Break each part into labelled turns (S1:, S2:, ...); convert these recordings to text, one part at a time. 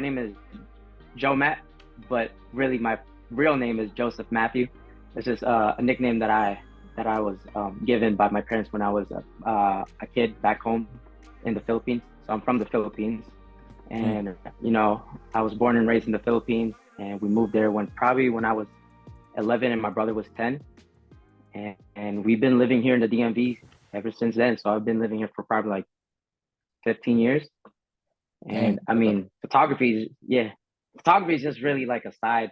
S1: name is Joe Matt, but really my real name is Joseph Matthew. It's just a nickname that I was given by my parents when I was a kid back home in the Philippines. So I'm from the Philippines,
S2: Mm.
S1: and I was born and raised in the Philippines, and we moved there when I was 11 and my brother was 10, and we've been living here in the DMV ever since then. So I've been living here for probably like 15 years. And
S2: Dang.
S1: I mean, photography is just really like a side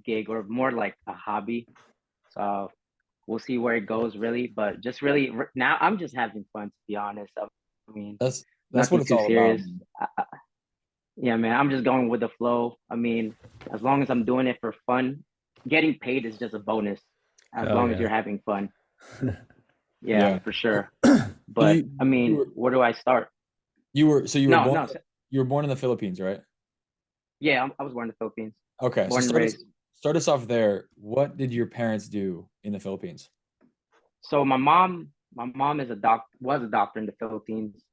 S1: gig or more like a hobby. So we'll see where it goes, really. But just really now, I'm just having fun, to be honest. I mean,
S2: That's what
S1: nothing
S2: it's
S1: too
S2: all about,
S1: serious.
S2: man.
S1: Yeah, man, I'm just going with the flow. I mean, as long as I'm doing it for fun, getting paid is just a bonus. As
S3: Hell
S1: long as
S3: yeah.
S1: you're having fun, yeah,
S2: Yeah.
S1: for sure.
S2: So
S1: But I
S2: you
S1: mean,
S2: were
S1: where do I start?
S2: you were
S1: No,
S2: born
S1: no,
S2: you were born in the Philippines, right?
S1: yeah, I was born in the Philippines,
S2: Okay, so
S1: born and raised.
S2: start us off there. What did your parents do in the Philippines?
S1: So my mom was a doctor in the Philippines,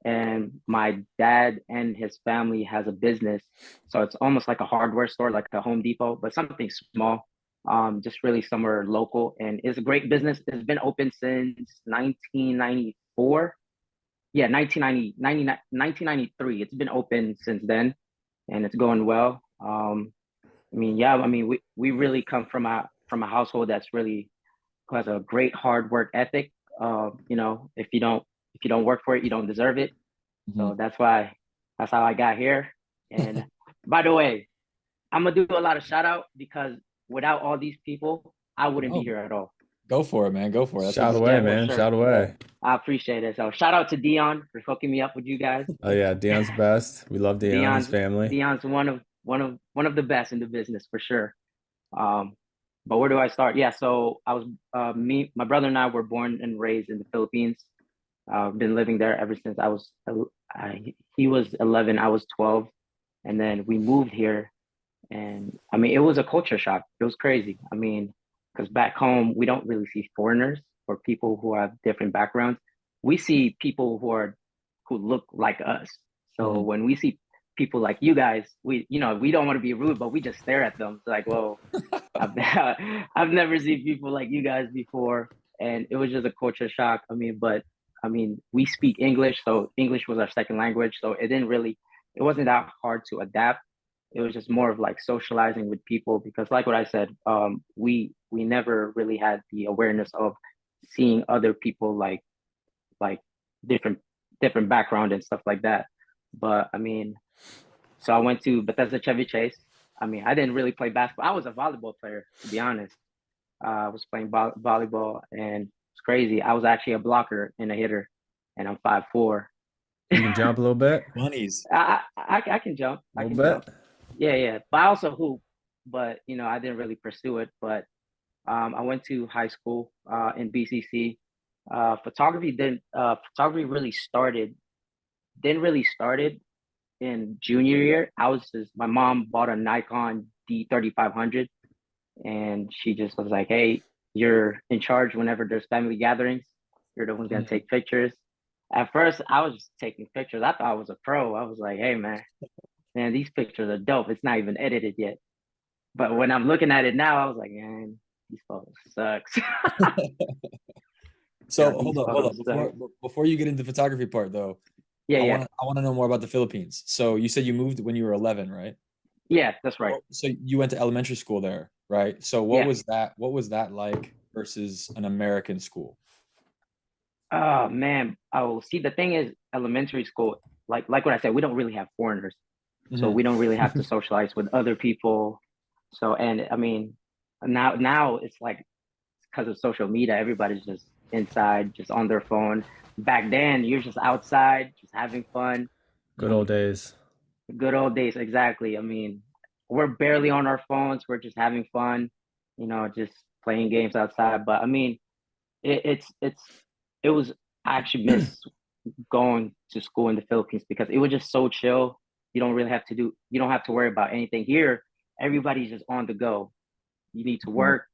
S1: and my dad and his family has a business. So it's almost like a hardware store, like a Home Depot, but something small, just really somewhere local. And it's a great business. It's been open since 1994. Yeah, 1993. It's been open since then, and it's going well. I mean, yeah, I mean, we really come from a household that's really who has a great hard work ethic. If you don't work for it, you don't deserve it.
S2: Mhm.
S1: So that's how I got here. And by the way, I'm gonna do a lot of shout out because without all these people, I wouldn't be
S2: Oh,
S1: here at all.
S2: go for it, man. Go for it. That's what
S3: Shout
S2: this is
S3: away,
S1: Yeah,
S2: for.
S1: for
S3: man.
S1: sure.
S3: Shout away.
S1: I appreciate it. So shout out to Dion for hooking me up with you guys.
S3: Oh yeah, Dion's best. We love Dion, his
S1: Dion's
S3: family.
S1: Dion's one of the best in the business for sure. Um, but where do I start? Yeah, so I was my brother and I were born and raised in the Philippines. Been living there ever since he was 11, I was 12, and then we moved here. And I mean, it was a culture shock. It was crazy. I mean, because back home we don't really see foreigners or people who have different backgrounds. We see people who look like us. So
S2: Mhm.
S1: when we see people like you guys, we don't want to be rude, but we just stare at them. It's like, whoa, I've I've never seen people like you guys before, and it was just a culture shock. I mean, we speak English, so English was our second language, so it wasn't that hard to adapt. It was just more of like socializing with people because, like what I said, we never really had the awareness of seeing other people like different different background and stuff like that. But I mean, so I went to Bethesda Chevy Chase. I mean, I didn't really play basketball. I was a volleyball player, to be honest. I was playing volleyball, and it's crazy. I was actually a blocker and a hitter, and I'm 5'4".
S3: You can jump a little bit.
S2: Bunnies.
S1: I can jump.
S3: A
S1: I
S3: little
S1: can jump.
S3: bit.
S1: Yeah, yeah. But I also hoop. But I didn't really pursue it. But I went to high school in BCC. Photography really started in junior year. My mom bought a Nikon D3500, and she just was like, "Hey, you're in charge whenever there's family gatherings. You're the one gonna
S2: Mhm.
S1: take pictures." At first, I was just taking pictures. I thought I was a pro. I was like, "Hey, man, these pictures are dope. It's not even edited yet." But when I'm looking at it now, I was like, "Man, these photos sucks."
S2: So
S1: Yo,
S2: hold
S1: these
S2: up, hold
S1: photos
S2: up.
S1: suck.
S2: Before you get into the photography part though,
S1: Yeah, yeah,
S2: I want to know more about the Philippines. So you said you moved when you were 11, right?
S1: yeah. That's right.
S2: So you went to elementary school there, right? So
S1: Yeah.
S2: what was that like versus an American school?
S1: Oh man. Oh, see, the thing is, elementary school, like what I said, we don't really have foreigners, so
S2: Hmm.
S1: we don't really have to socialize with other people. So, and I mean, now it's like because of social media, everybody's just inside, just on their phone. Back then, you're just outside, just having fun.
S3: Good
S1: I
S3: old
S1: mean,
S3: days.
S1: good old days, exactly. I mean, we're barely on our phones. We're just having fun, just playing games outside. But I mean, it's it was I actually miss going to school in the Philippines because it was just so chill. You don't have to worry about anything here. Everybody's just on the go. You need to
S2: Mhm.
S1: work,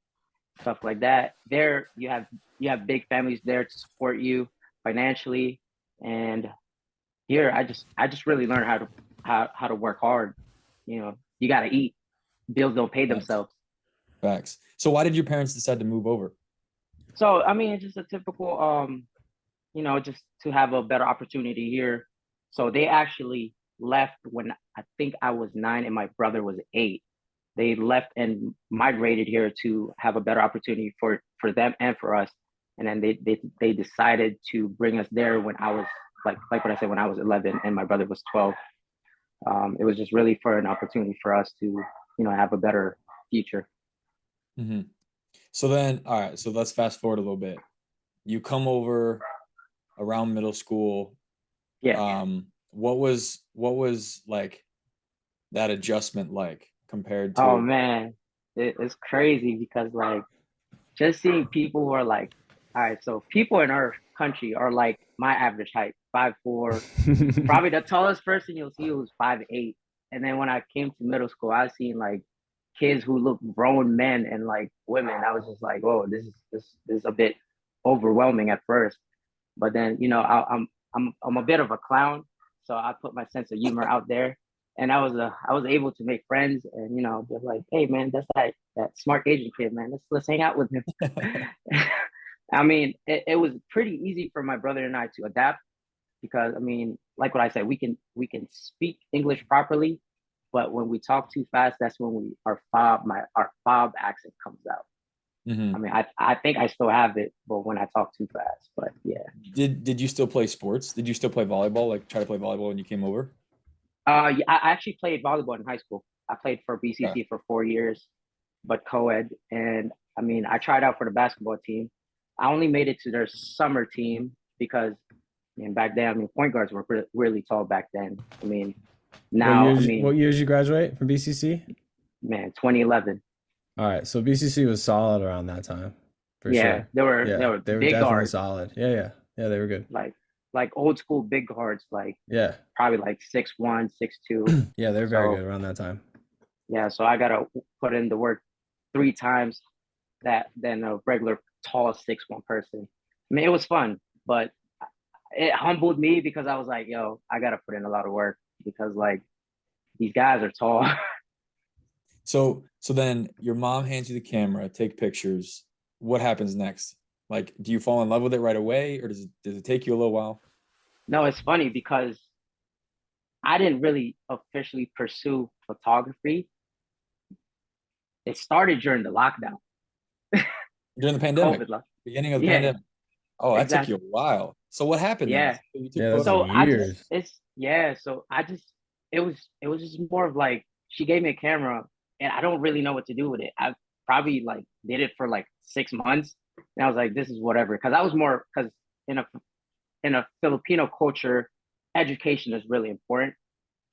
S1: stuff like that. There you have big families there to support you financially. And here I just really learned how to work hard. you got to eat. Bills don't pay
S2: Facts.
S1: themselves.
S2: Facts. So why did your parents decide to move over?
S1: So, I mean, it's just a typical, just to have a better opportunity here. So they actually left when I think I was 9 and my brother was 8. They left and migrated here to have a better opportunity for them and for us. And then they decided to bring us there when I was like what I said, when I was 11 and my brother was 12. It was just really for an opportunity for us to, have a better future.
S2: Mm-hmm. So then, all right, so let's fast forward a little bit. You come over around middle school.
S1: Yeah.
S2: What was like that adjustment like compared
S1: Oh
S2: to
S1: man, it's crazy because like just seeing people who are like, all right, so people in our country are like my average height, 5'4". Probably the tallest person you'll see was 5'8". And then when I came to middle school, I seen like kids who look grown men and like women. I was just like, whoa, this is a bit overwhelming at first. But then, I'm a bit of a clown, so I put my sense of humor out there, and I was able to make friends, and they're like, hey man, that's that smart Asian kid, man. Let's hang out with him. I mean, it was pretty easy for my brother and I to adapt because I mean, like what I said, we can speak English properly, but when we talk too fast, that's when our fob accent comes out. I
S2: Mhm.
S1: mean, I think I still have it, but when I talk too fast, but yeah.
S2: Did you still play sports? Did you still play volleyball? Like try to play volleyball when you came over?
S1: Yeah, I actually played volleyball in high school. I played for
S2: Okay.
S1: BCC for 4 years, but co-ed. And I mean, I tried out for the basketball team. I only made it to their summer team because, I mean, back then, I mean, point guards were really tall back then. I mean, now, I
S3: What
S1: mean,
S3: years you graduate from BCC?
S1: man, 2011.
S3: All right, so BCC was solid around that time, for
S1: Yeah,
S3: sure.
S1: they were they
S3: Yeah,
S1: were
S3: they were
S1: big
S3: definitely
S1: guards,
S3: solid. Yeah, they were good.
S1: like old school big guards, like
S3: Yeah,
S1: probably like 6'1", 6'2".
S3: yeah, they were very good
S1: So
S3: around that time.
S1: yeah, so I gotta put in the work 3 times that than a regular tall 6'1" person. I mean, it was fun, but it humbled me because I was like, yo, I gotta put in a lot of work because like these guys are tall.
S2: So then your mom hands you the camera, take pictures. What happens next? Like, do you fall in love with it right away, or does it take you a little while?
S1: No, it's funny because I didn't really officially pursue photography. It started during the lockdown,
S2: During the pandemic,
S1: COVID lock.
S2: beginning of the
S1: Yeah,
S2: pandemic. Oh, that took you a
S1: exactly.
S2: while. So what happened then?
S1: Yeah.
S2: So you took
S3: Yeah, those
S2: photos.
S3: are
S1: So I just
S3: years.
S1: it's yeah, so I just it was just more of like she gave me a camera and I don't really know what to do with it. I probably like did it for like 6 months and I was like, this is whatever. Cause I was more because in a in a Filipino culture, education is really important.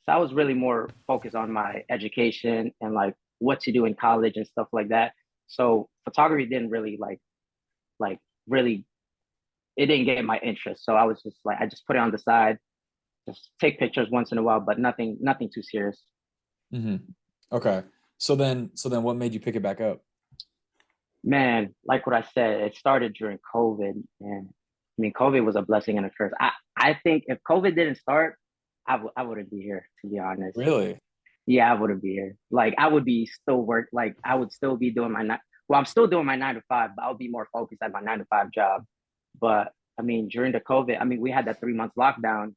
S1: So I was really more focused on my education and like what to do in college and stuff like that. So photography didn't really like really it didn't get my interest. So I was just like I just put it on the side, just take pictures once in a while, but nothing too serious.
S2: Hmm. Okay. So then what made you pick it back up?
S1: Man, like what I said, it started during COVID, and I mean COVID was a blessing and a curse. I think if COVID didn't start, I wouldn't be here to be honest.
S2: Really?
S1: Yeah, I wouldn't be here. Like I would be still work. Like I would still be doing my nine. Well, I'm still doing my 9 to 5, but I'll be more focused at my 9 to 5 job. But I mean, during the COVID, I mean, we had that 3 months lockdown,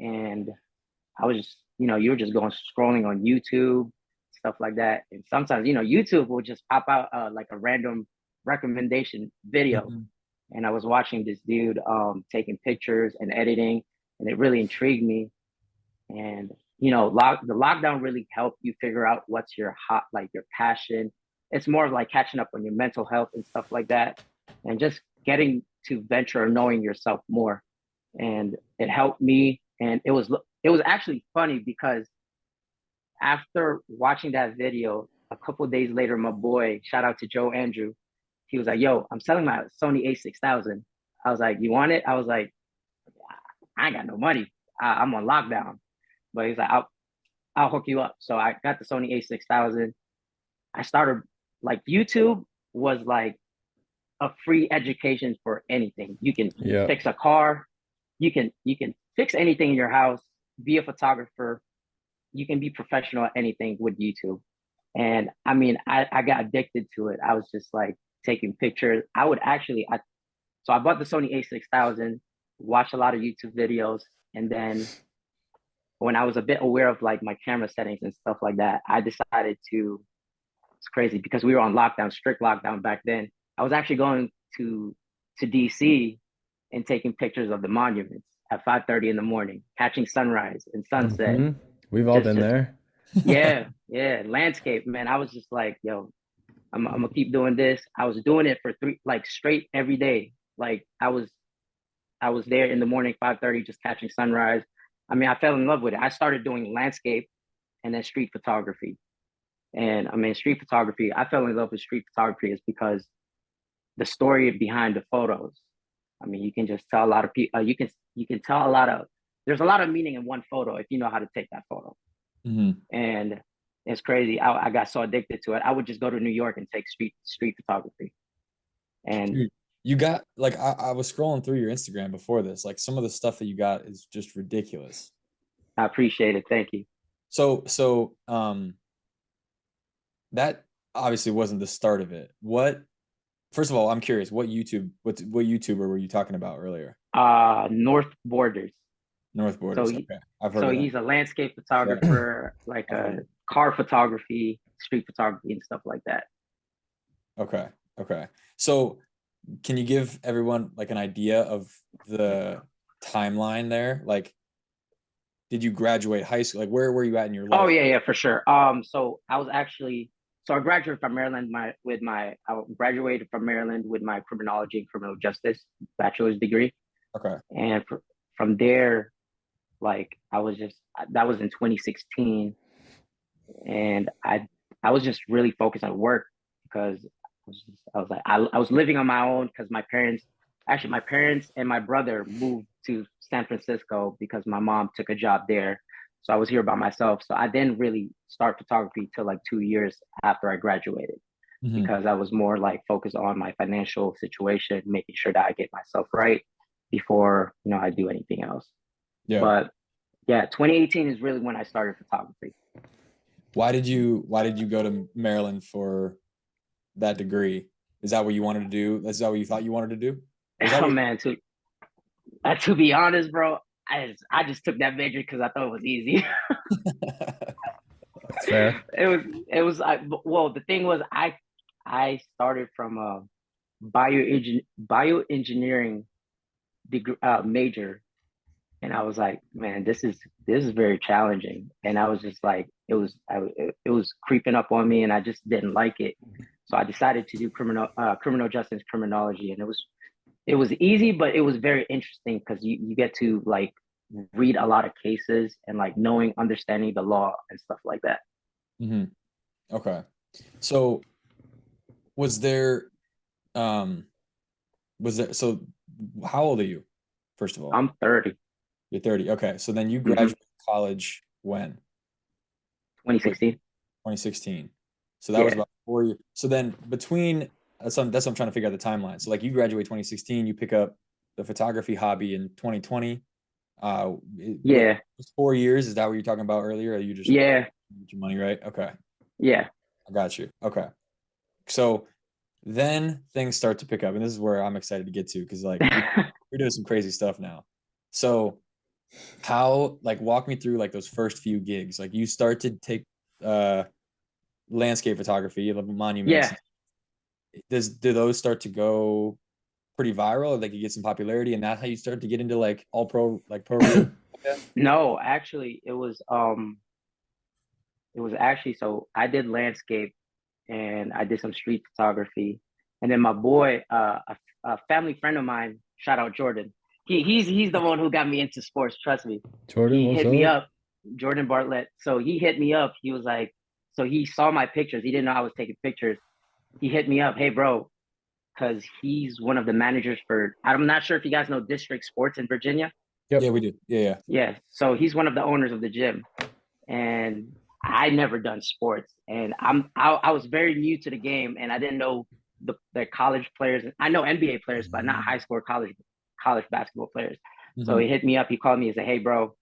S1: and I was just, you were just going scrolling on YouTube, stuff like that. And sometimes, YouTube will just pop out like a random recommendation video.
S2: Mhm.
S1: And I was watching this dude taking pictures and editing, and it really intrigued me. And the lockdown really helped you figure out what's your hot, like your passion. It's more of like catching up on your mental health and stuff like that, and just getting to venture knowing yourself more. And it helped me, and it was actually funny because after watching that video, a couple of days later, my boy, shout out to Joe Andrew, he was like, "Yo, I'm selling my Sony A6000." I was like, "You want it?" I was like, "I ain't got no money. I'm on lockdown." But he's like, I'll hook you up. So I got the Sony A6000. I started like YouTube was like a free education for anything. You can
S3: Yeah.
S1: fix a car, you can fix anything in your house, be a photographer. you can be professional at anything with YouTube. And I mean, I got addicted to it. I was just like taking pictures. I would actually, so I bought the Sony A6000, watched a lot of YouTube videos, and then when I was a bit aware of like my camera settings and stuff like that, I decided to. It's crazy because we were on lockdown, strict lockdown back then. I was actually going to DC and taking pictures of the monuments at 5:30 in the morning, catching sunrise and sunset.
S3: Mhm. We've all been
S1: Just
S3: there.
S1: yeah, yeah, landscape, man. I was just like, yo, I'm gonna keep doing this. I was doing it for three like straight every day. Like I was there in the morning, 5:30, just catching sunrise. I mean, I fell in love with it. I started doing landscape and then street photography. And I mean, street photography, I fell in love with street photography is because the story behind the photos. I mean, you can just tell a lot of people. You can tell a lot of. There's a lot of meaning in one photo if you know how to take that photo.
S2: Mm-hmm.
S1: And it's crazy. I got so addicted to it. I would just go to New York and take street photography. And
S2: Dude, you got like I was scrolling through your Instagram before this. Like some of the stuff that you got is just ridiculous.
S1: I appreciate it. Thank you.
S2: So that obviously wasn't the start of it. What first of all, I'm curious, what YouTuber were you talking about earlier?
S1: North Borders.
S2: North
S1: So
S2: Borders.
S1: he,
S2: Okay. I've heard
S1: so
S2: of that.
S1: he's a landscape
S2: Yeah.
S1: photographer, like
S2: I've heard
S1: a
S2: of
S1: car photography, street photography, and stuff like that.
S2: Okay. Okay. So can you give everyone like an idea of the timeline there? Like, did you graduate high school? Like, where were you at in your
S1: Oh
S2: life?
S1: yeah, yeah, for sure. So I was actually so I graduated from Maryland I graduated from Maryland with my criminology and criminal justice bachelor's degree,
S2: Okay.
S1: and from there, like I was just that was in 2016, and I was just really focused on work because I was like I was living on my own because my parents and my brother moved to San Francisco because my mom took a job there, so I was here by myself. So I didn't really start photography till like 2 years after I graduated
S2: Mm-hmm.
S1: because I was more like focused on my financial situation, making sure that I get myself right before I do anything else.
S2: Yeah.
S1: But yeah, 2018 is really when I started photography.
S2: Why did you go to Maryland for that degree? Is that what you wanted to do? Is that what you thought you wanted to do? Or is that
S1: Oh
S2: what
S1: man, to be honest, bro, I just took that major because I thought it was easy.
S3: That's fair.
S1: it was well, the thing was I started from a bioengineering degree major, and I was like, man, this is very challenging, and I was just like, it was creeping up on me, and I just didn't like it, so I decided to do criminal justice criminology, and it was easy, but it was very interesting because you get to like read a lot of cases and like understanding the law and stuff like that.
S2: Mm-hmm. Okay. So was there um so how old are you, first of all?
S1: I'm 30.
S2: You're 30. Okay. So then you
S1: Mm-hmm.
S2: graduated college when?
S1: 2016.
S2: 2016. So that was
S1: Yeah.
S2: about 4 years. So then between that's what I'm trying to figure out the timeline. So like you graduate 2016, you pick up the photography hobby in 2020. What
S1: Yeah.
S2: 4 years? Is that what you're talking about earlier? Or you just
S1: Yeah.
S2: get your money right? Okay.
S1: Yeah.
S2: I got you. Okay. So then things start to pick up, and this is where I'm excited to get to because like you're doing some crazy stuff now. So how like walk me through like those first few gigs. Like you start to take uh landscape photography of monuments.
S1: Yeah.
S2: Do those start to go pretty viral? Like you get some popularity, and that's how you start to get into like all pro like pro. Yeah.
S1: No, actually, it was actually so I did landscape and I did some street photography, and then my boy, a family friend of mine, shout out Jordan. He's the one who got me into sports. Trust me.
S3: Jordan,
S1: He
S3: what's
S1: hit me
S3: up?
S1: up, Jordan Bartlett. So he hit me up. He was like, so he saw my pictures. He didn't know I was taking pictures. He hit me up, hey bro, because he's one of the managers for. I'm not sure if you guys know District Sports in Virginia.
S3: Yep.
S2: Yeah, we do. Yeah, yeah.
S1: Yeah, so he's one of the owners of the gym, and I never done sports, and I was very new to the game, and I didn't know the college players. I know NBA players, but not high school or college basketball players. So
S2: Mm-hmm.
S1: he hit me up. He called me and said, "Hey, bro,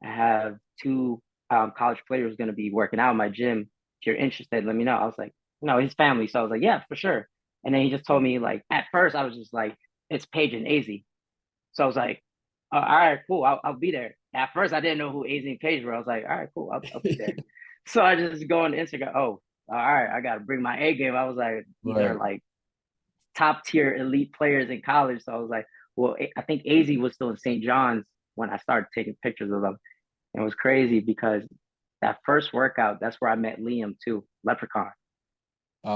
S1: I have two college player who's going to be working out in my gym. If you're interested, let me know. I was like, no, his family. So I was like, yeah, for sure. And then he just told me like, at first I was just like, it's Paige and AZ. So I was like, all right, cool. I'll be there. At first I didn't know who AZ and Paige were. I was like, all right, cool. I'll be there. So I just go on Instagram. Oh, all right. I got to bring my A game. I was like, these are
S2: Right.
S1: like top tier elite players in college. So I was like, well, I think AZ was still in St. John's when I started taking pictures of them. It was crazy because that first workout, that's where I met Liam too, Leprechaun.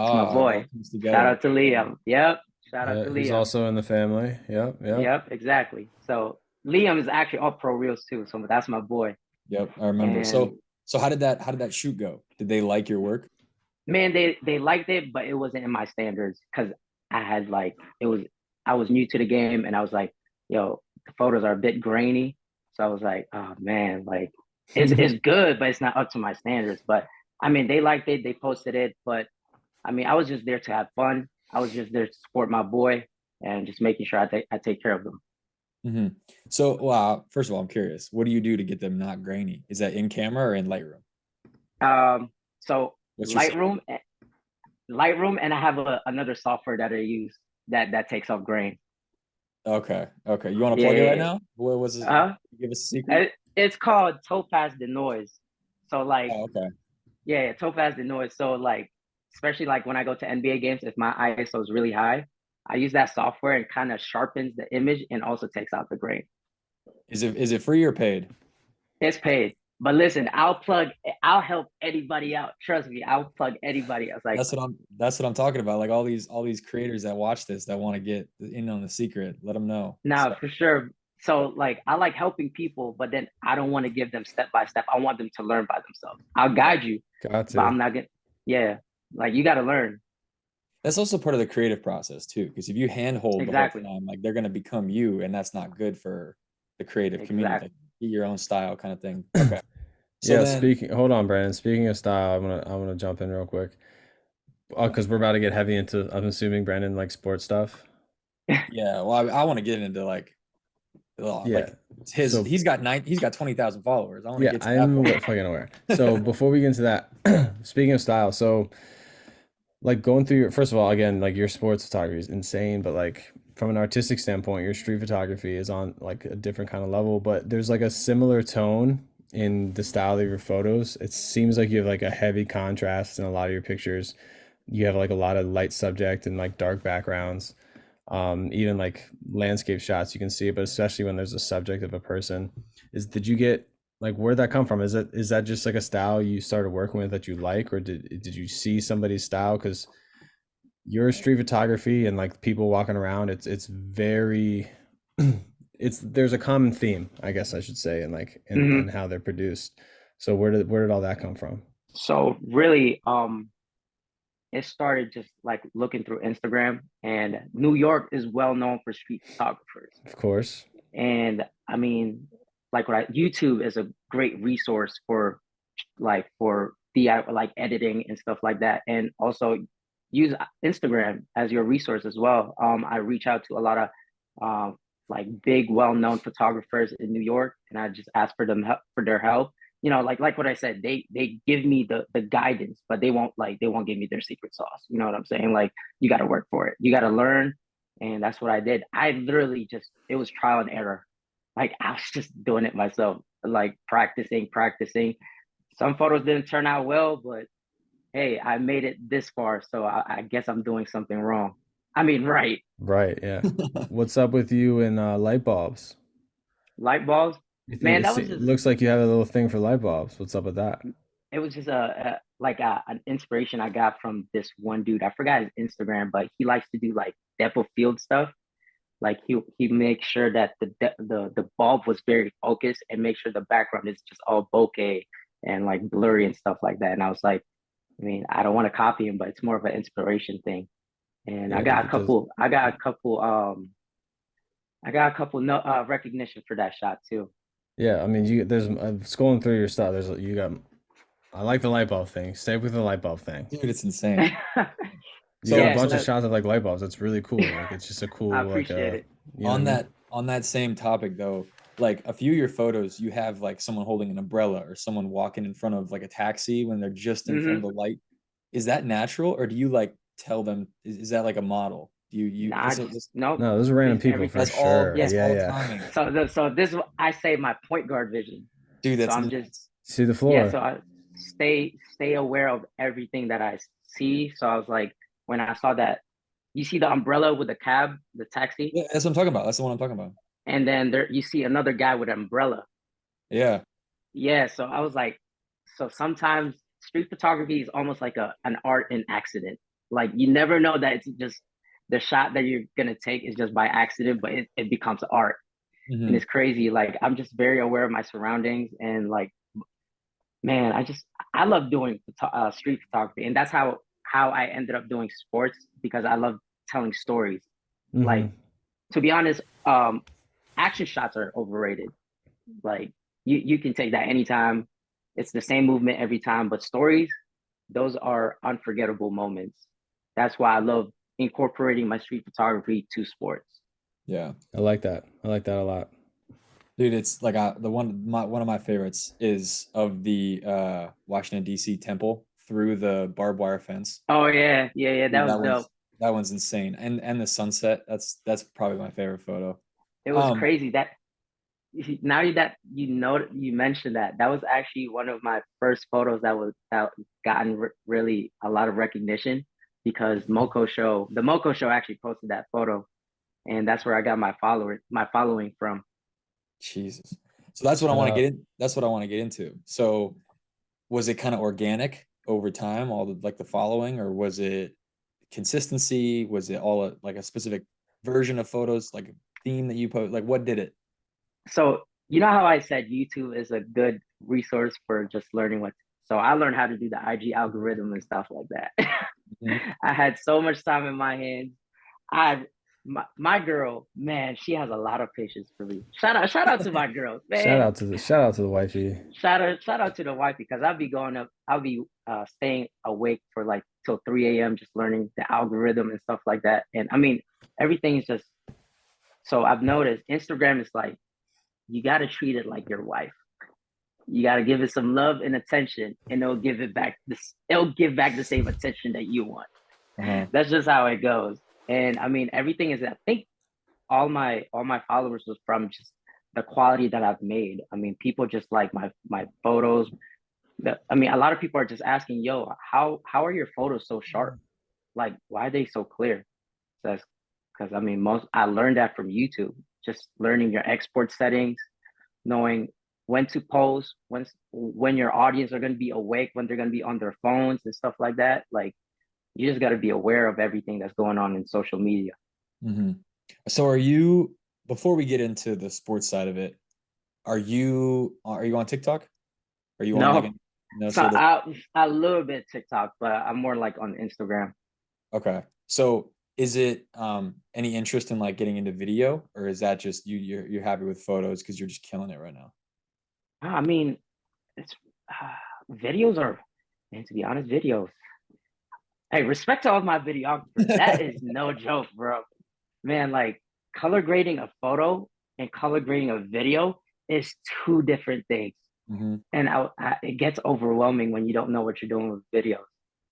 S1: It's my
S2: Ah, it all
S1: boy.
S2: comes
S1: Shout
S2: together.
S1: out to Liam. Yep. Shout out
S3: Yeah,
S1: to
S3: who's
S1: Liam.
S3: also in the family. Yep, yep.
S1: Yep, exactly. So Liam is actually all pro reels too. So that's my boy.
S2: Yep, I remember.
S1: And
S2: So how did that shoot go? Did they like your work?
S1: man, they liked it, but it wasn't in my standards because I had like it was I was new to the game and I was like, yo, the photos are a bit grainy. So I was like, oh man, like it's good, but it's not up to my standards. But I mean, they liked it, they posted it, but I mean, I was just there to have fun. I was just there to support my boy and just making sure I take care of them.
S2: Hmm. So, wow, first of all, I'm curious. What do you do to get them not grainy? Is that in camera or in Lightroom?
S1: So
S2: What's your secret?
S1: Lightroom, Lightroom, and I have another software that I use that takes off grain.
S2: Okay, okay. You want to
S1: Yeah,
S2: plug it right
S1: yeah,
S2: now? What was it?
S1: yeah.
S2: Give us a secret.
S1: It's called Topaz the Noise. So like,
S2: Oh, okay.
S1: yeah, Topaz the Noise. So like, especially like when I go to NBA games, if my ISO is really high, I use that software and kind of sharpens the image and also takes out the grain.
S2: Is it free or paid?
S1: It's paid. But listen, I'll help anybody out. Trust me, I'll plug anybody. I was like,
S2: That's what I'm talking about. Like all these creators that watch this that want to get in on the secret, let them know.
S1: nah,
S2: So
S1: for sure. So like I like helping people, but then I don't want to give them step by step. I want them to learn by themselves. I'll guide you,
S3: Got
S1: but
S3: to.
S1: I'm not gonna yeah. Like you gotta learn.
S2: that's also part of the creative process too. Because if you handhold the whole
S1: Exactly.
S2: time, like they're gonna become you, and that's not good for the creative community.
S1: Exactly.
S2: Like be your own style kind of thing. Okay. So
S3: Yeah,
S2: then,
S3: hold on, Brandon. Speaking of style, I'm gonna jump in real quick. Because we're about to get heavy into, I'm assuming Brandon likes sports stuff.
S2: yeah, well, I want to get into like
S3: Yeah.
S2: his
S3: So
S2: he's got 20,000 followers. I want to
S3: yeah,
S2: get to that
S3: I'm
S2: point.
S3: fucking aware. So before we get into that, speaking of style, so like going through your, first of all, again, like your sports photography is insane, but like from an artistic standpoint, your street photography is on like a different kind of level, but there's like a similar tone in the style of your photos. It seems like you have like a heavy contrast in a lot of your pictures. You have like a lot of light subject and like dark backgrounds. Even like landscape shots, you can see it, but especially when there's a subject of a person. Did you get like where'd that come from? Is that just like a style you started working with that you like, or did you see somebody's style? Because your street photography and like people walking around, it's very it's there's a common theme, I guess I should say, and like
S1: Hmm.
S3: and how they're produced. So where did all that come from?
S1: So really, it started just like looking through Instagram, and New York is well known for street photographers.
S3: Of course.
S1: And I mean, like YouTube is a great resource for for the like editing and stuff like that, and also use Instagram as your resource as well. I reach out to a lot of like big, well-known photographers in New York, and I just ask for for their help. You know, like what I said, they give me the guidance, but they won't give me their secret sauce. You know what I'm saying? Like you got to work for it. You got to learn, and that's what I did. I literally just it was trial and error. Like I was just doing it myself, like practicing. Some photos didn't turn out well, but hey, I made it this far, so I guess I'm doing something wrong. I mean, right.
S3: Right, yeah. What's up with you and light bulbs?
S1: Light bulbs,
S3: You think
S1: man, that was
S3: it
S1: just
S3: looks like you have a little thing for light bulbs. What's up with that?
S1: it was just an inspiration I got from this one dude. I forgot his Instagram, but he likes to do like depth of field stuff. Like he makes sure that the bulb was very focused and make sure the background is just all bokeh and like blurry and stuff like that. And I was like, I mean, I don't want to copy him, but it's more of an inspiration thing. And
S3: Yeah, it does.
S1: I got a couple no recognition for that shot too.
S3: Yeah, I mean, there's scrolling through your stuff. You got. I like the light bulb thing. Stay with the light bulb thing.
S2: Dude, it's insane.
S3: You got a
S2: So
S1: Yeah,
S3: bunch of
S2: so
S3: shots of like light bulbs. That's really cool. Like it's just a
S1: I
S3: cool like
S1: appreciate it.
S3: you know what I
S2: on
S3: mean?
S2: that on that same topic though, like a few of your photos, you have like someone holding an umbrella or someone walking in front of like a taxi when they're just in front of the light. Is that natural, or do you like tell them? Is that like a model? Do you
S1: Nah, just nope.
S3: No, those are random
S1: It's
S3: people for
S1: everything.
S3: sure.
S1: Yeah.
S2: That's
S3: Yeah,
S2: all
S3: yeah.
S2: timing,
S1: So this I say my point guard vision.
S2: dude.
S1: So
S2: That's
S1: I'm just
S2: nuts.
S3: See the
S1: yeah.
S3: floor.
S1: So I stay aware of everything that I see. So I was like, when I saw that, you see the umbrella with the cab, the taxi,
S2: Yeah, that's what I'm talking about. That's the one I'm talking about.
S1: and then there you see another guy with an umbrella.
S2: Yeah.
S1: Yeah. So I was like, so sometimes street photography is almost like an art in accident. Like you never know that it's just the shot that you're gonna take is just by accident, but it becomes art. And
S2: Hmm.
S1: it's crazy. Like I'm just very aware of my surroundings, and like, man, I love doing street photography, and that's how I ended up doing sports because I love telling stories.
S3: Mm-hmm.
S1: Like to be honest, action shots are overrated. Like you can take that anytime. It's the same movement every time, but stories, those are unforgettable moments. That's why I love incorporating my street photography to sports.
S2: Yeah.
S3: I like that. I like that a lot.
S2: Dude, it's like one of my favorites is of the Washington D.C. temple through the barbed wire fence.
S1: Oh yeah, yeah, yeah. That
S2: Dude,
S1: was dope.
S2: that one's insane. And the sunset, that's probably my favorite photo.
S1: It was
S2: Um,
S1: crazy that now that you mentioned that that was actually one of my first photos that gotten really a lot of recognition because the Moco show actually posted that photo, and that's where I got my following from.
S2: Jesus. So that's what I
S3: Shout
S2: want to get
S3: out.
S2: in. That's what I want to get into. So was it kind of organic over time, all the like the following, or was it consistency? Was it all like a specific version of photos, like a theme that you post? Like what did it?
S1: So you know how I said YouTube is a good resource for just learning what. So I learned how to do the IG algorithm and stuff like that.
S2: Mhm.
S1: I had so much time in my hands. I my girl, man, she has a lot of patience for me. Shout out to my girls, man.
S3: Shout out to the wifey.
S1: Shout out to the wife because I'll be staying awake for like till 3 a.m. just learning the algorithm and stuff like that. And I mean, everything is just so I've noticed Instagram is like you got to treat it like your wife. You got to give it some love and attention, and it'll give back the same attention that you want.
S2: Uh-huh.
S1: That's just how it goes. And I mean, everything is. I think all my followers was from just the quality that I've made. I mean, people just like my photos. I mean, a lot of people are just asking, "Yo, how are your photos so sharp? Like, why are they so clear?" That's because I mean, most I learned that from YouTube. Just learning your export settings, knowing when to pose, when your audience are going to be awake, when they're going to be on their phones and stuff like that. Like, you just got to be aware of everything that's going on in social media.
S2: Hmm. So are you, before we get into the sports side of it, are you on TikTok? Are you on like
S1: No,
S2: no
S1: so
S2: sort of
S1: a little bit TikTok, but I'm more like on Instagram.
S2: okay. So is it any interest in like getting into video, or is that just you're happy with photos because you're just killing it right now?
S1: I mean, it's videos are, man, to be honest, videos. Hey, respect to all my videographers. That is no joke, bro. Man, like color grading a photo and color grading a video is two different things.
S2: Hmm.
S1: And it gets overwhelming when you don't know what you're doing with videos.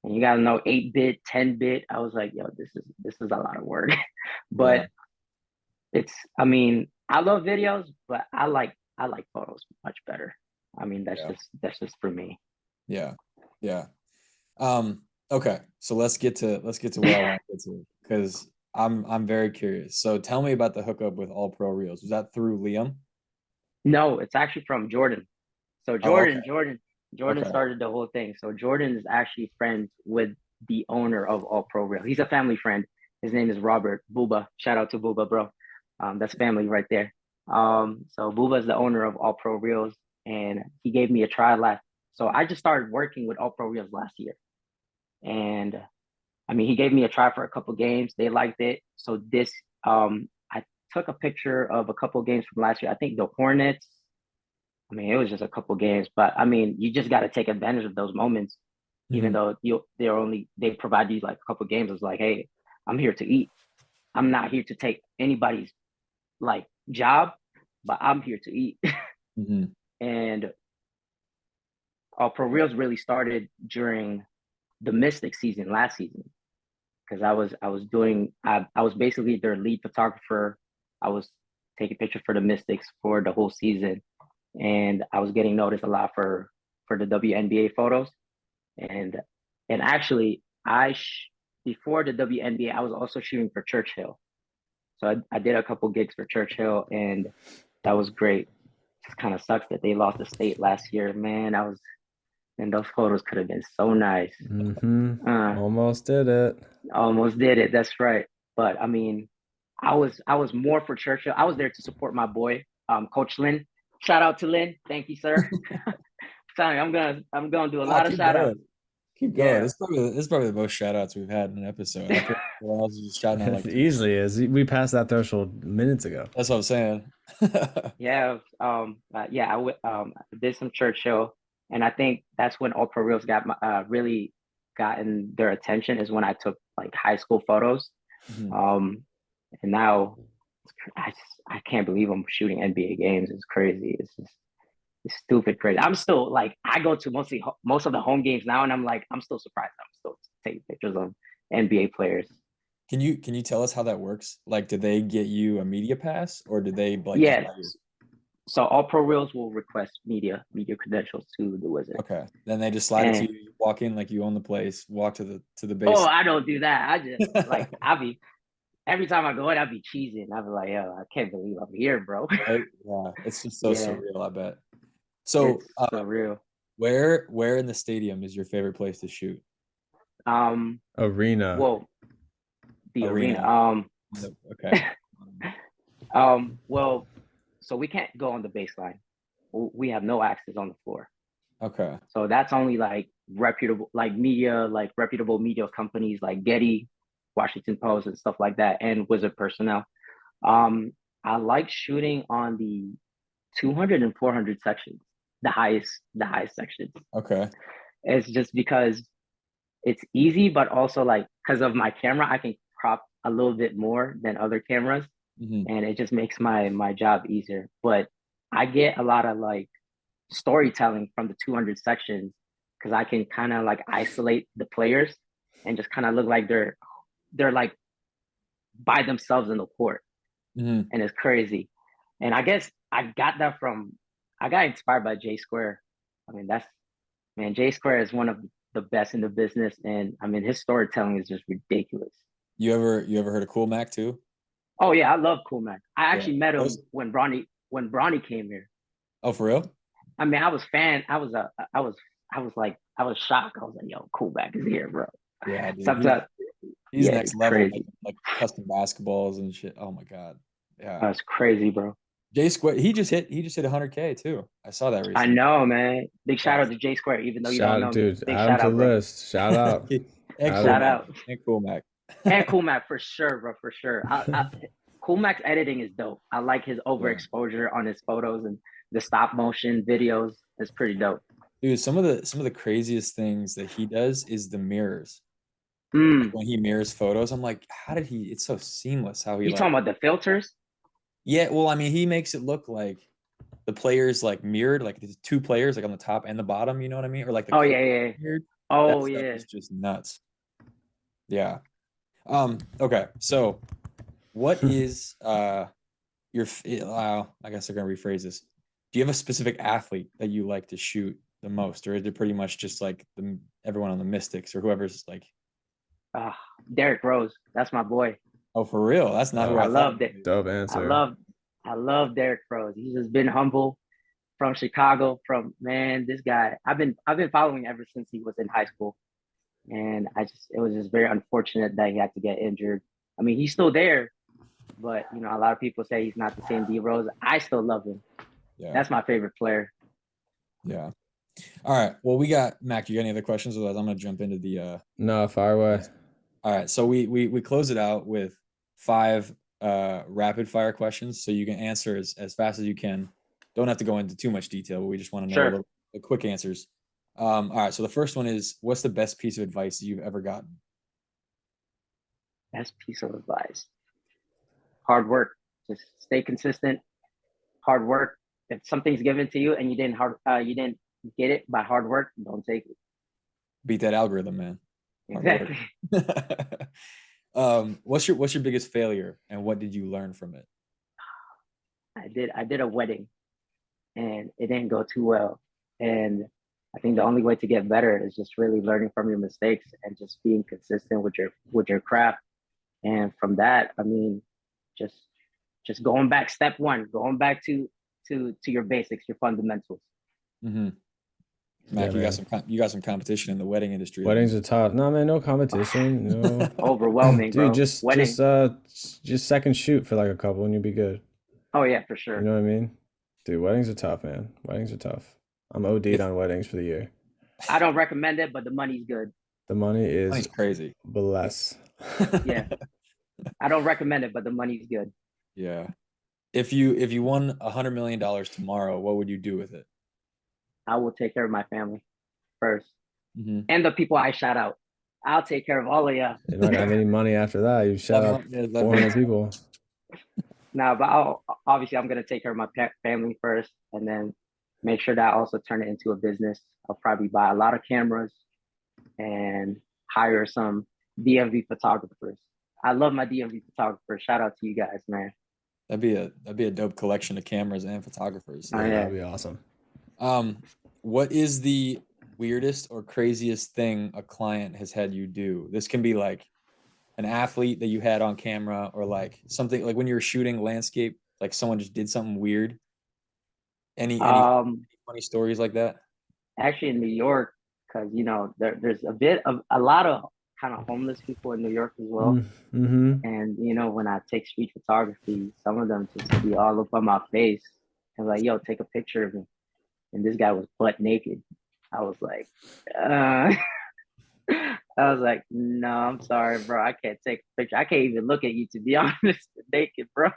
S1: And you gotta know 8-bit, 10-bit. I was like, yo, this is a lot of work.
S2: Yeah,
S1: But I mean, I love videos, but I like photos much better. I mean,
S2: yeah,
S1: that's just for me.
S2: yeah, yeah. Okay, so let's get to where I want to get to because I'm very curious. So tell me about the hookup with All Pro Reels. Was that through Liam?
S1: No, it's actually from Jordan. So
S2: Oh, okay,
S1: Jordan
S2: okay,
S1: started the whole thing. So Jordan is actually friends with the owner of All Pro Real. He's a family friend. His name is Robert Booba. Shout out to Booba, bro. That's family right there. So Booba is the owner of All Pro Reels, and he gave me a try last. So I just started working with All Pro Reels last year, and I mean he gave me a try for a couple games. They liked it. So I took a picture of a couple games from last year. I think the Hornets. I mean, it was just a couple games, but I mean, you just got to take advantage of those moments, even
S2: hmm,
S1: though they provide you like a couple games. It's like, hey, I'm here to eat. I'm not here to take anybody's like job. but I'm here to eat.
S2: Mm-hmm.
S1: And Pro Reels really started during the Mystic season last season, because I was basically their lead photographer. I was taking pictures for the Mystics for the whole season, and I was getting noticed a lot for the WNBA photos. And actually, before the WNBA, I was also shooting for Churchill. So I did a couple gigs for Churchill, and that was great. It kind of sucks that they lost the state last year, man. And those photos could have been so nice.
S3: Almost did it.
S1: Almost did it. That's right. But I mean, I was more for Churchill. I was there to support my boy, Coach Lynn. Shout out to Lynn. Thank you, sir. Sorry, I'm gonna do a lot of shout outs.
S2: Keep going. Yeah. This is probably the most shout outs we've had in an episode. I feel like I was just shouting out like
S3: easily is. We passed that threshold minutes ago.
S2: That's what I'm saying.
S1: Yeah. I did some Churchill, and I think that's when All Pro Reels got really gotten their attention, is when I took like high school photos. Mm-hmm. And now I can't believe I'm shooting NBA games. It's crazy. It's stupid crazy. I'm still like, I go to most of the home games now, and I'm still surprised. I'm still taking pictures of NBA players.
S2: Can you tell us how that works? Like, did they get you a media pass, or did they like?
S1: Yeah. So All Pro Reels will request media credentials to the Wizard.
S2: Okay. Then they just slide it to you. You walk in like you own the place. Walk to the base.
S1: Oh, I don't do that. I just like every time I go in, I'll be cheesing. I'll be like, yo, I can't believe I'm here, bro.
S2: Right? Yeah, it's just so surreal. I bet. So
S1: it's so real.
S2: Where in the stadium is your favorite place to shoot?
S3: Arena.
S1: Well, the arena.
S2: Okay.
S1: Well, so we can't go on the baseline. We have no access on the floor.
S2: Okay.
S1: So that's only like reputable media companies like Getty, Washington Post, and stuff like that, and Wizard personnel. I like shooting on the 200 and 400 sections, the highest sections.
S2: Okay.
S1: It's just because it's easy, but also like because of my camera, I can crop a little bit more than other cameras, and it just makes my job easier. But I get a lot of like storytelling from the 200 sections, because I can kind of like isolate the players and just kind of look like they're like by themselves in the court. And it's crazy. And I guess I got inspired by J Square. I mean, J Square is one of the best in the business, and I mean, his storytelling is just ridiculous.
S2: You ever heard of Cool Mac too?
S1: Oh yeah, I love Cool Mac. I actually met him when Bronny came here.
S2: Oh, for real?
S1: I mean, I was shocked. I was like, yo, Cool Mac is here, bro.
S2: Yeah, dude.
S1: Sometimes
S2: he's next level, like custom basketballs and shit. Oh my god. Yeah.
S1: That's crazy, bro.
S2: J Square, he just hit 100K too. I saw that recently.
S1: I know, man. Big shout out to J Square, even though you don't know
S3: dude,
S1: me. Big
S3: add
S1: shout
S3: to
S1: out,
S3: the
S1: bro.
S3: list. Shout out.
S1: Shout out.
S2: And Cool Mac.
S1: And Cool Mac for sure, bro, for sure. Cool Mac's editing is dope. I like his overexposure on his photos, and the stop motion videos. It's pretty dope.
S2: Dude, some of the craziest things that he does is the mirrors. Like when he mirrors photos, I'm like, how did he? It's so seamless how he.
S1: You talking about the filters?
S2: Yeah, well, I mean, he makes it look like the players like mirrored, like the two players, like on the top and the bottom. You know what I mean? Or like the
S1: mirrored. Oh yeah.
S2: It's just nuts. Yeah. Okay. So, what is your? I guess I'm gonna rephrase this. Do you have a specific athlete that you like to shoot the most, or is it pretty much just like everyone on the Mystics or whoever's like?
S1: Derrick Rose. That's my boy.
S2: Oh, for real? That's not who
S1: I loved it.
S3: Dope answer.
S1: I love Derrick Rose. He's just been humble, from Chicago. This guy. I've been following ever since he was in high school, and it was just very unfortunate that he had to get injured. I mean, he's still there, but a lot of people say he's not the same D Rose. I still love him. Yeah. That's my favorite player.
S2: Yeah. All right. Well, we got Mac. You got any other questions? Otherwise, I'm gonna jump into the.
S3: No, fire away.
S2: All right. So we close it out with 5 rapid fire questions, so you can answer as fast as you can. Don't have to go into too much detail, but we just want to know the quick answers. All right. So the first one is, what's the best piece of advice you've ever gotten?
S1: Best piece of advice. Hard work. Just stay consistent. hard work. If something's given to you and you didn't get it by hard work, don't take it.
S2: Beat that algorithm, man. Hard work.
S1: Exactly.
S2: What's your biggest failure, and what did you learn from it?
S1: I did a wedding, and it didn't go too well. And I think the only way to get better is just really learning from your mistakes and just being consistent with your craft. And from that, I mean, just just going back, step one, going back to your basics, your fundamentals.
S2: Mm-hmm.
S3: Yeah,
S2: Mac,
S3: man.
S2: you got some competition in the wedding industry.
S3: Weddings are tough. No, man, no competition. No.
S1: Overwhelming,
S3: Dude,
S1: bro. Wedding.
S3: just second shoot for like a couple and you'll be good.
S1: Oh yeah, for
S3: You
S1: sure.
S3: know what I mean? Dude, weddings are tough, man. Weddings are tough. I'm OD'd
S2: If-
S3: on weddings for the year.
S1: I don't recommend it, but the money's good.
S3: The money
S2: Money's
S3: is
S2: crazy.
S3: bless.
S1: Yeah. I don't recommend it, but the money's good.
S2: Yeah. If you won $100 million tomorrow, what would you do with it?
S1: I will take care of my family first.
S2: Mm-hmm.
S1: And the people I shout out. I'll take care of all of y'all.
S3: You're not gonna have any money after that. You shout out 400 people.
S1: Now, but obviously I'm gonna take care of my family first, and then make sure that I also turn it into a business. I'll probably buy a lot of cameras and hire some DMV photographers. I love my DMV photographers. Shout out to you guys, man.
S2: That'd be a dope collection of cameras and photographers.
S3: Yeah,
S1: Oh, yeah.
S3: that'd be awesome.
S2: What is the weirdest or craziest thing a client has had you do? This can be like an athlete that you had on camera, or like something like when you were shooting landscape, like someone just did something weird. Any funny stories like that?
S1: Actually in New York, because you know there's a lot of kind of homeless people in New York as well.
S3: Mm-hmm.
S1: And you know, when I take street photography, some of them just be all up on my face and like, yo, take a picture of me. And this guy was butt naked. I was like, I was like, no, I'm sorry, bro. I can't take a picture. I can't even look at you, to be honest, naked, bro.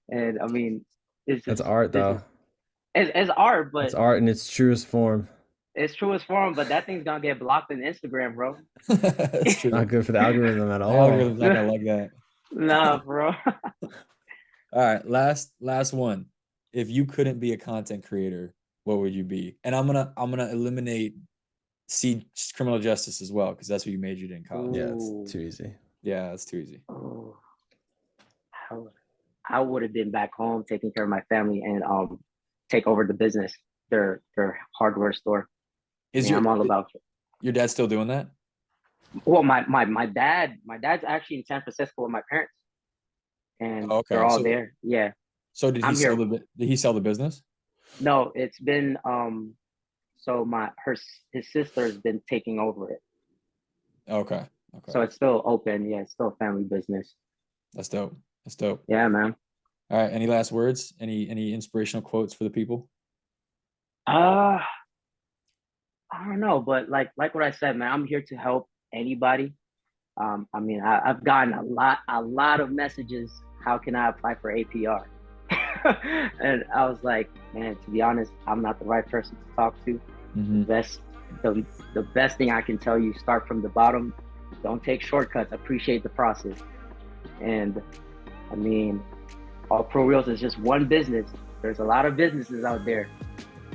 S1: And I mean, it's
S3: That's
S1: just
S3: art, though.
S1: it's art, but
S3: It's art in its truest form.
S1: it's true as form. But that thing's gonna get blocked on Instagram, bro.
S2: That's true.
S3: Not good for the algorithm at
S2: The
S3: all.
S2: algorithm's not gonna like that.
S1: Nah, bro.
S2: All right, last one. If you couldn't be a content creator, what would you be? And I'm gonna eliminate criminal justice as well, because that's what you majored in college.
S3: Yeah,
S1: Ooh.
S3: it's too easy.
S2: Yeah, that's too easy.
S1: Oh, I would have been back home taking care of my family and take over the business, their hardware store. I'm all about it.
S2: Your dad still doing that?
S1: Well, my dad's actually in San Francisco with my parents, and
S2: Oh, okay.
S1: they're all there. Yeah.
S2: So did he sell the business?
S1: No, it's been so his sister's been taking over it.
S2: Okay.
S1: So it's still open. Yeah, it's still a family business.
S2: That's dope. That's dope.
S1: Yeah, man.
S2: All right. Any last words? Any inspirational quotes for the people?
S1: I don't know, but like what I said, man, I'm here to help anybody. I mean, I've gotten a lot of messages. How can I apply for APR? And I was like, man, to be honest, I'm not the right person to talk to.
S2: Mm-hmm.
S1: The best thing I can tell you, start from the bottom. Don't take shortcuts. Appreciate the process. And I mean, All Pro Reels is just one business. There's a lot of businesses out there,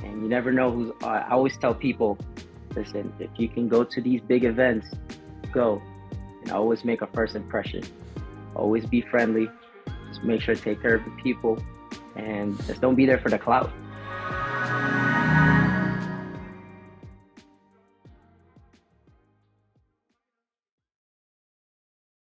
S1: and you never know who's. I always tell people, listen, if you can go to these big events, go, and always make a first impression. Always be friendly. Just make sure to take care of the people, and just don't be there for the clout.